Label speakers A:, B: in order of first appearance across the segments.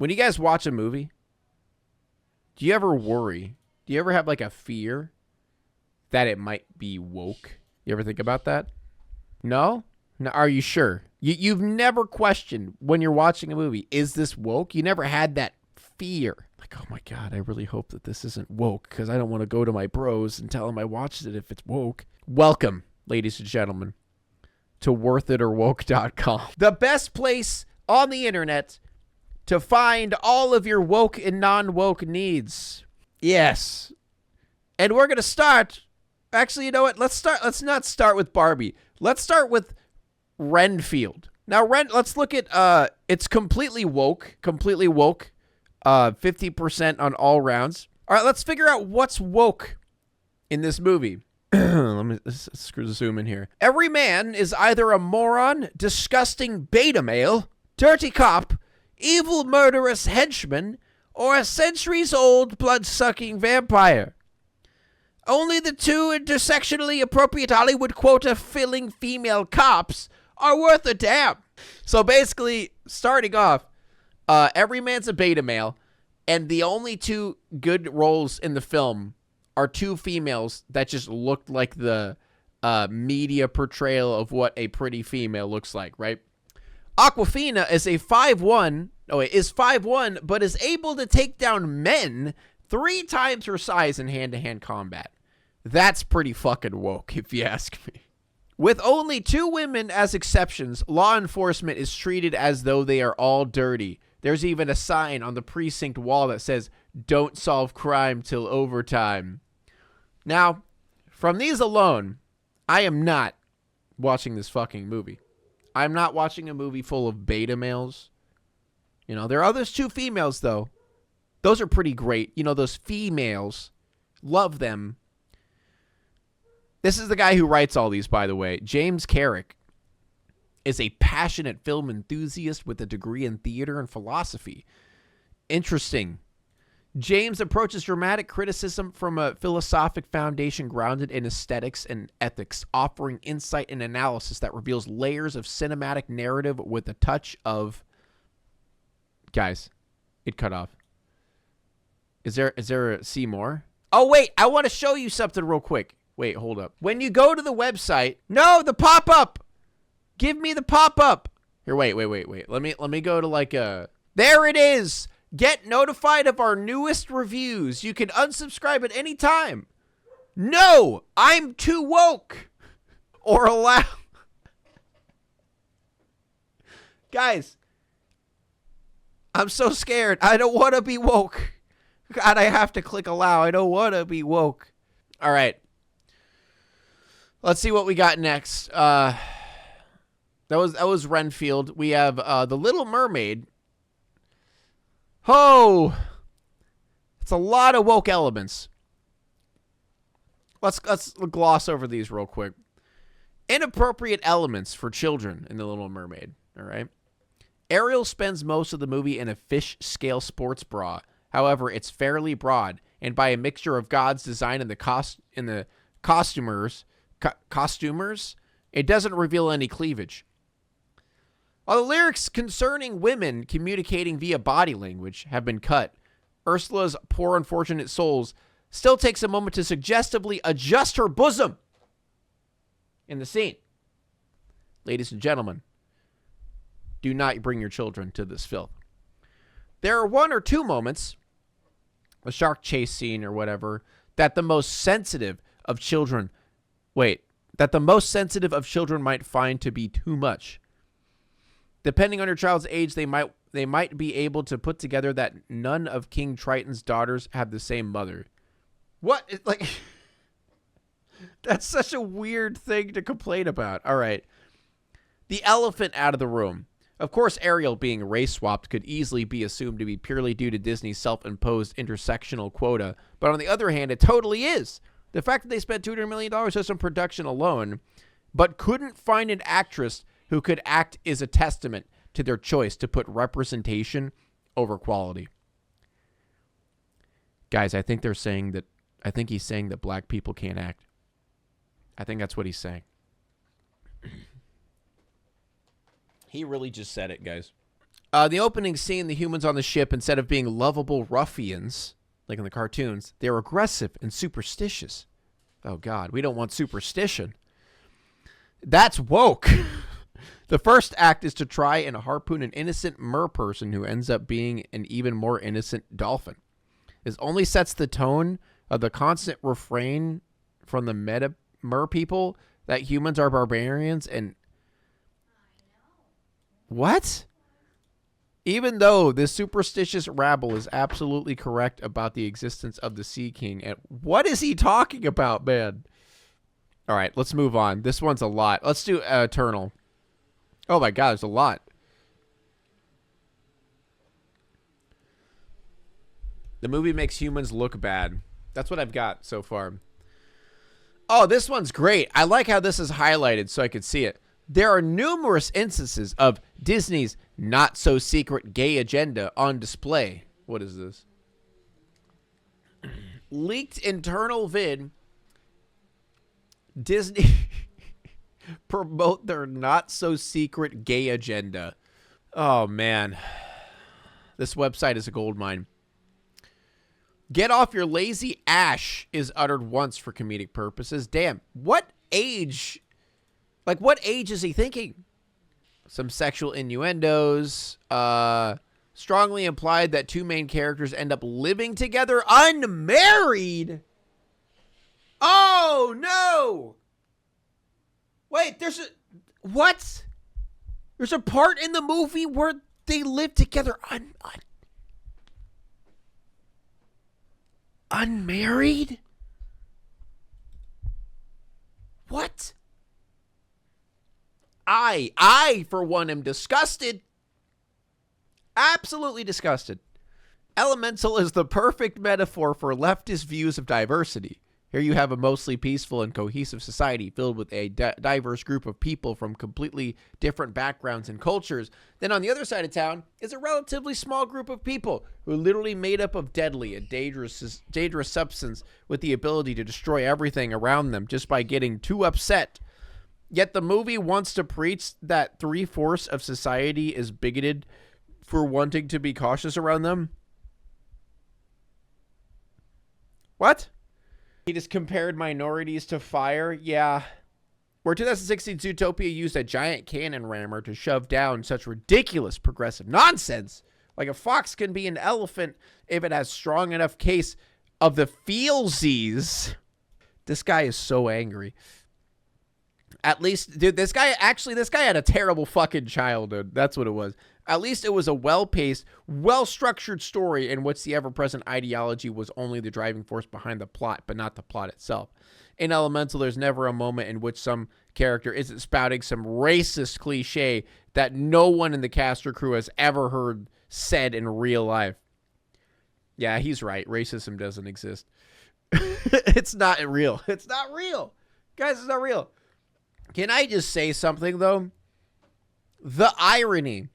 A: When you guys watch a movie, do you ever worry? Do you ever have like a fear that it might be woke? You ever think about that? No? No, are you sure? You've never questioned when you're watching a movie, is this woke? You never had that fear. Like, oh my God, I really hope that this isn't woke because I don't want to go to my bros and tell them I watched it if it's woke. Welcome, ladies and gentlemen, to Worthitorwoke.com. The best place on the internet to find all of your woke and non-woke needs. Yes. And we're going to start. Actually, you know what? Let's not start with Barbie. Let's start with Renfield. Now, let's look at, it's completely woke. 50% on all rounds. All right, let's figure out what's woke in this movie. Let's zoom in here. Every man is either a moron, disgusting beta male, dirty cop, evil murderous henchman, or a centuries-old blood-sucking vampire. Only the two intersectionally appropriate Hollywood quota-filling female cops are worth a damn. So basically, starting off, every man's a beta male, and the only two good roles in the film are two females that just looked like the media portrayal of what a pretty female looks like, right? Awkwafina is a 5'1", but is able to take down men 3 times her size in hand-to-hand combat. That's pretty fucking woke, if you ask me. With only 2 women as exceptions, law enforcement is treated as though they are all dirty. There's even a sign on the precinct wall that says, "Don't solve crime till overtime." Now, from these alone, I am not watching this fucking movie. I'm not watching a movie full of beta males. You know, there are those 2 females, though. Those are pretty great. You know, those females. Love them. This is the guy who writes all these, by the way. James Carrick is a passionate film enthusiast with a degree in theater and philosophy. Interesting. James approaches dramatic criticism from a philosophic foundation grounded in aesthetics and ethics, offering insight and analysis that reveals layers of cinematic narrative with a touch of... Guys, it cut off. Is there a see more? Oh, wait, I want to show you something real quick. Wait, hold up. When you go to the website... No, the pop-up! Give me the pop-up! Here, wait. Let me go to like a... There it is! Get notified of our newest reviews. You can unsubscribe at any time. No! I'm too woke! Or allow... Guys, I'm so scared. I don't want to be woke. God, I have to click allow. I don't want to be woke. All right. Let's see what we got next. That was Renfield. We have the Little Mermaid. Oh, it's a lot of woke elements. Let's gloss over these real quick. Inappropriate elements for children in the Little Mermaid. All right. Ariel spends most of the movie in a fish scale sports bra. However, it's fairly broad, and by a mixture of God's design and the costumers, it doesn't reveal any cleavage. While the lyrics concerning women communicating via body language have been cut, Ursula's poor unfortunate souls still takes a moment to suggestively adjust her bosom in the scene. Ladies and gentlemen, do not bring your children to this filth. There are 1 or 2 moments, a shark chase scene or whatever, that the most sensitive of children might find to be too much. Depending on your child's age, they might be able to put together that none of King Triton's daughters have the same mother. What? Like, that's such a weird thing to complain about. All right. The elephant out of the room. Of course, Ariel being race-swapped could easily be assumed to be purely due to Disney's self-imposed intersectional quota, but on the other hand, it totally is. The fact that they spent $200 million just on production alone, but couldn't find an actress who could act is a testament to their choice to put representation over quality. Guys, I think he's saying that black people can't act. I think that's what he's saying. He really just said it, guys. The opening scene, the humans on the ship, instead of being lovable ruffians, like in the cartoons, they're aggressive and superstitious. Oh, God, we don't want superstition. That's woke. The first act is to try and harpoon an innocent mer person who ends up being an even more innocent dolphin. This only sets the tone of the constant refrain from the meta mer people that humans are barbarians and... What? Even though this superstitious rabble is absolutely correct about the existence of the Sea King. And what is he talking about, man? All right, let's move on. This one's a lot. Let's do Eternal. Oh my God, there's a lot. The movie makes humans look bad. That's what I've got so far. Oh, this one's great. I like how this is highlighted so I could see it. There are numerous instances of Disney's not-so-secret gay agenda on display. What is this? Leaked internal vid. Disney promote their not-so-secret gay agenda. Oh, man. This website is a goldmine. Get off your lazy ash is uttered once for comedic purposes. Damn. What age... Like, what age is he thinking? Some sexual innuendos. Strongly implied that two main characters end up living together unmarried. Oh, no. Wait, there's a... What? There's a part in the movie where they live together unmarried? What? I, for one, am disgusted. Absolutely disgusted. Elemental is the perfect metaphor for leftist views of diversity. Here you have a mostly peaceful and cohesive society filled with a diverse group of people from completely different backgrounds and cultures. Then on the other side of town is a relatively small group of people who are literally made up of deadly and dangerous substance with the ability to destroy everything around them just by getting too upset. Yet the movie wants to preach that 3/4 of society is bigoted for wanting to be cautious around them. What? He just compared minorities to fire? Yeah. Where 2016 Zootopia used a giant cannon rammer to shove down such ridiculous progressive nonsense. Like a fox can be an elephant if it has strong enough case of the feelsies. This guy is so angry. At least, dude, this guy had a terrible fucking childhood. That's what it was. At least it was a well-paced, well-structured story in which the ever-present ideology was only the driving force behind the plot, but not the plot itself. In Elemental, there's never a moment in which some character isn't spouting some racist cliche that no one in the cast or crew has ever heard said in real life. Yeah, he's right. Racism doesn't exist. It's not real. It's not real. Guys, it's not real. Can I just say something, though? The irony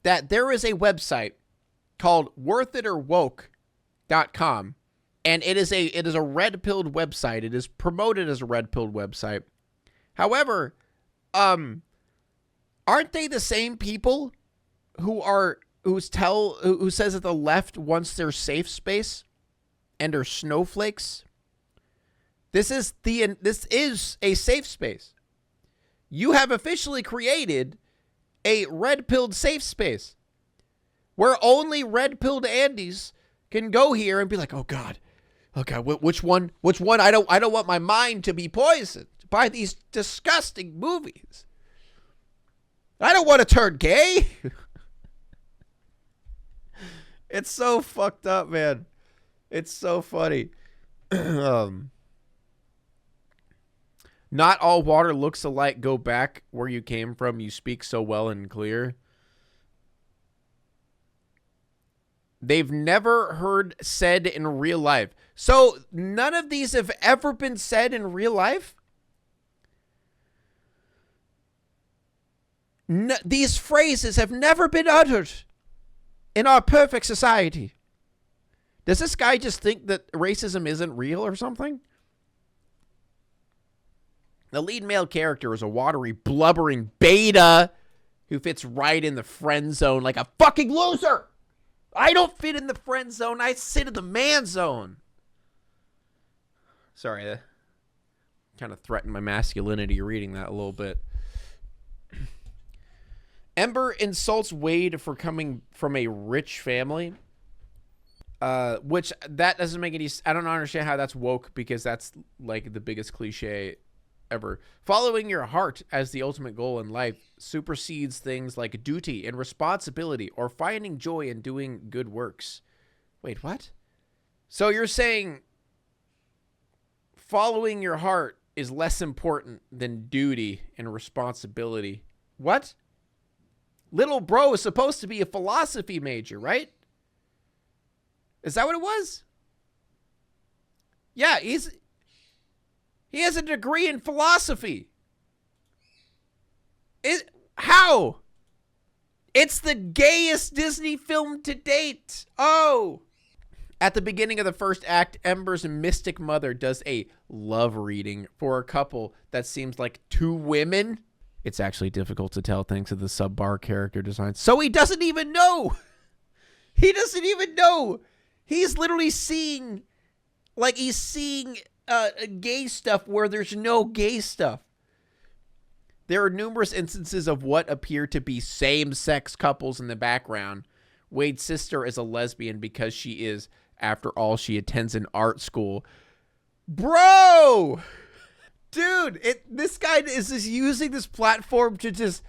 A: that there is a website called Worthitorwoke.com, and it is a red-pilled website. It is promoted as a red-pilled website. However, aren't they the same people who says that the left wants their safe space and are snowflakes? This is a safe space. You have officially created a red-pilled safe space where only red-pilled Andys can go here and be like, oh God, which one? I don't want my mind to be poisoned by these disgusting movies. I don't want to turn gay. It's so fucked up, man. It's so funny. Not all water looks alike. Go back where you came from. You speak so well and clear. They've never heard said in real life. So none of these have ever been said in real life? No, these phrases have never been uttered in our perfect society. Does this guy just think that racism isn't real or something? The lead male character is a watery, blubbering beta who fits right in the friend zone like a fucking loser. I don't fit in the friend zone. I sit in the man zone. Sorry, that kind of threatened my masculinity reading that a little bit. Ember insults Wade for coming from a rich family. Which that doesn't make any... I don't understand how that's woke, because that's like the biggest cliche ever. Following your heart as the ultimate goal in life supersedes things like duty and responsibility or finding joy in doing good works. Wait, what? So you're saying following your heart is less important than duty and responsibility? What? Little bro is supposed to be a philosophy major, right? Is that what it was? Yeah, he has a degree in philosophy. How? It's the gayest Disney film to date. Oh. At the beginning of the first act, Ember's mystic mother does a love reading for a couple that seems like two women. It's actually difficult to tell thanks to the subpar character design. So he doesn't even know. He doesn't even know. He's literally seeing, like, he's seeing gay stuff where there's no gay stuff. There are numerous instances of what appear to be same-sex couples in the background. Wade's sister is a lesbian because she is, after all, she attends an art school. Bro! Dude, this guy is just using this platform to just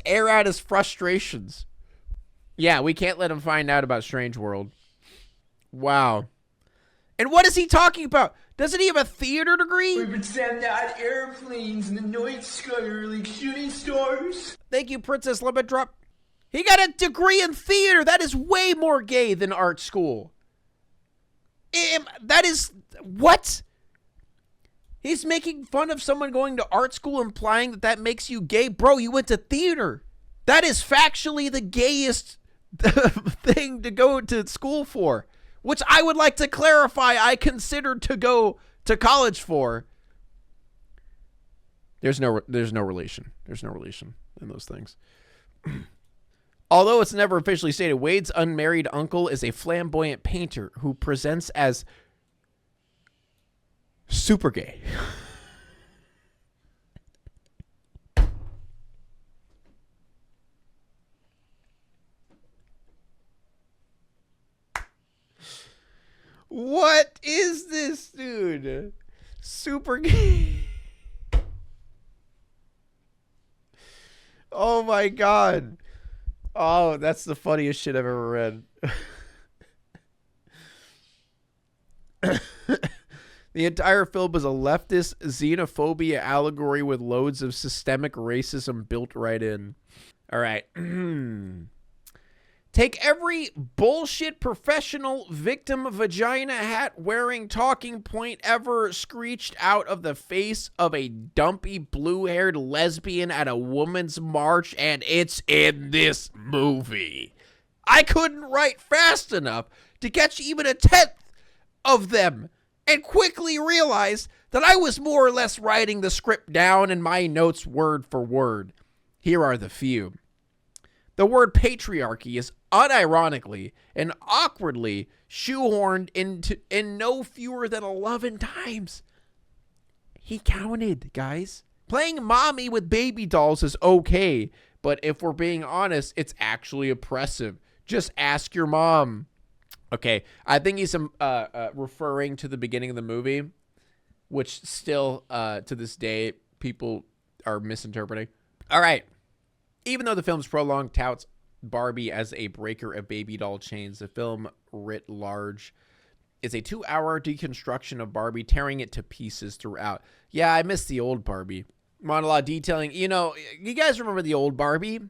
A: air out his frustrations. Yeah, we can't let him find out about Strange World. Wow. And what is he talking about? Doesn't he have a theater degree?
B: We pretend that airplanes in the night sky are like shooting stars.
A: Thank you, Princess Lemon Drop. He got a degree in theater. That is way more gay than art school. That is... What? He's making fun of someone going to art school, implying that makes you gay. Bro, you went to theater. That is factually the gayest thing to go to school for. Which I would like to clarify I considered to go to college for. There's no relation. There's no relation in those things. Although it's never officially stated, Wade's unmarried uncle is a flamboyant painter who presents as super gay. What is this, dude? Super gay. Oh my god. Oh, that's the funniest shit I've ever read. The entire film is a leftist xenophobia allegory with loads of systemic racism built right in. All right. Take every bullshit professional victim vagina hat wearing talking point ever screeched out of the face of a dumpy blue-haired lesbian at a woman's march, and it's in this movie. I couldn't write fast enough to catch even a tenth of them and quickly realized that I was more or less writing the script down in my notes word for word. Here are the few. The word patriarchy is unironically and awkwardly shoehorned in no fewer than 11 times. He counted, guys. Playing mommy with baby dolls is okay, but if we're being honest, it's actually oppressive. Just ask your mom. Okay, I think he's referring to the beginning of the movie, which still, to this day, people are misinterpreting. All right. Even though the film's prolonged touts Barbie as a breaker of baby doll chains, the film writ large is a 2-hour deconstruction of Barbie, tearing it to pieces throughout. Yeah, I miss the old Barbie. Monologue detailing, you know, you guys remember the old Barbie?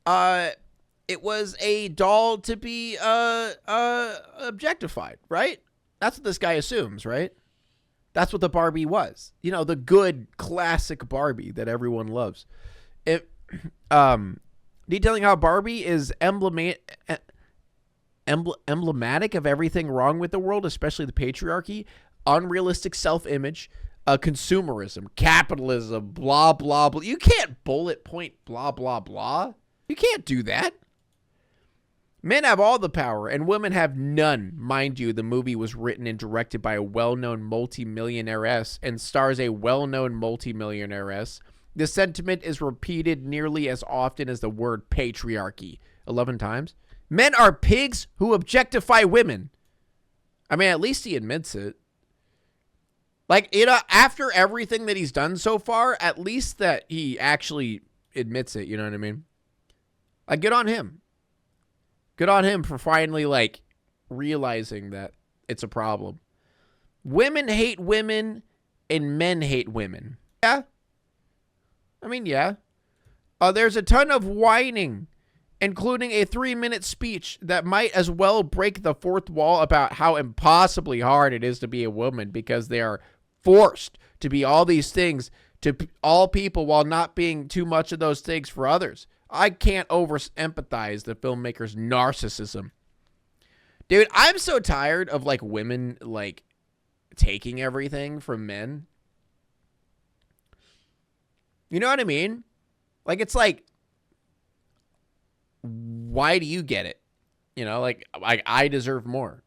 A: It was a doll to be objectified, right? That's what this guy assumes, right? That's what the Barbie was. You know, the good classic Barbie that everyone loves. Detailing how Barbie is emblematic of everything wrong with the world, especially the patriarchy, unrealistic self-image, consumerism, capitalism, blah, blah, blah. You can't bullet point blah, blah, blah. You can't do that. Men have all the power and women have none. Mind you, the movie was written and directed by a well-known multimillionairess and stars a well-known multimillionairess. The sentiment is repeated nearly as often as the word patriarchy. 11 times. Men are pigs who objectify women. I mean, at least he admits it. Like, you know, after everything that he's done so far, at least that he actually admits it, you know what I mean? Like, good on him. Good on him for finally, like, realizing that it's a problem. Women hate women and men hate women. Yeah. I mean, yeah. There's a ton of whining, including a 3-minute speech that might as well break the fourth wall about how impossibly hard it is to be a woman because they are forced to be all these things to all people while not being too much of those things for others. I can't over-empathize the filmmaker's narcissism. Dude, I'm so tired of, like, women, like, taking everything from men. You know what I mean? Like, it's like, why do you get it? You know, like I deserve more.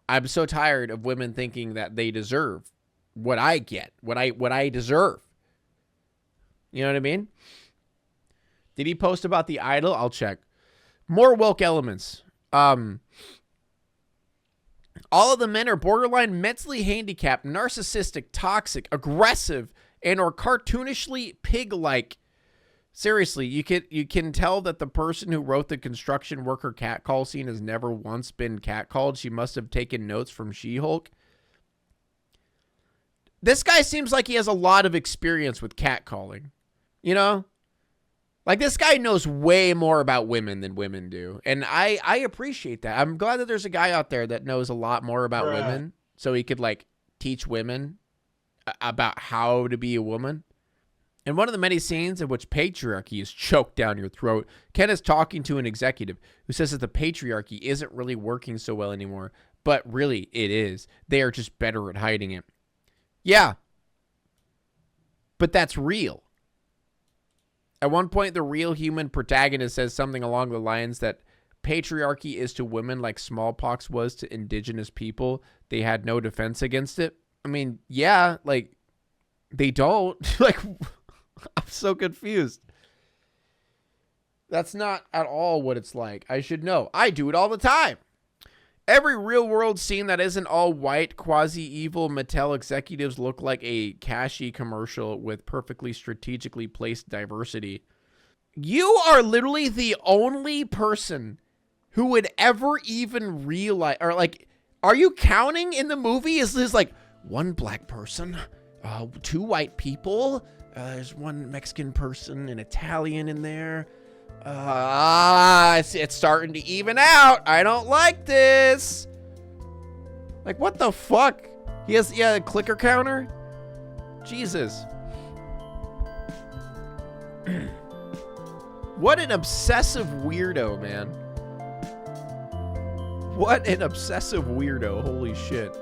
A: I'm so tired of women thinking that they deserve what I get, what I deserve. You know what I mean? Did he post about the Idol? I'll check. More woke elements. All of the men are borderline mentally handicapped, narcissistic, toxic, aggressive, and or cartoonishly pig-like. Seriously, you can tell that the person who wrote the construction worker catcall scene has never once been catcalled. She must have taken notes from She-Hulk. This guy seems like he has a lot of experience with catcalling. You know? Like, this guy knows way more about women than women do. And I appreciate that. I'm glad that there's a guy out there that knows a lot more about women. So he could, like, teach women about how to be a woman. In one of the many scenes in which patriarchy is choked down your throat, Ken is talking to an executive who says that the patriarchy isn't really working so well anymore. But really, it is. They are just better at hiding it. Yeah. But that's real. At one point, the real human protagonist says something along the lines that patriarchy is to women like smallpox was to indigenous people. They had no defense against it. I mean, yeah, like, they don't. Like, I'm so confused. That's not at all what it's like. I should know. I do it all the time. Every real-world scene that isn't all white, quasi-evil Mattel executives look like a Kashi commercial with perfectly strategically placed diversity. You are literally the only person who would ever even realize, or like, are you counting in the movie? Is this like one black person, 2 white people, there's 1 Mexican person, an Italian in there. It's starting to even out. I don't like this. Like, what the fuck? He has, a clicker counter? Jesus. What an obsessive weirdo, man. What an obsessive weirdo. Holy shit.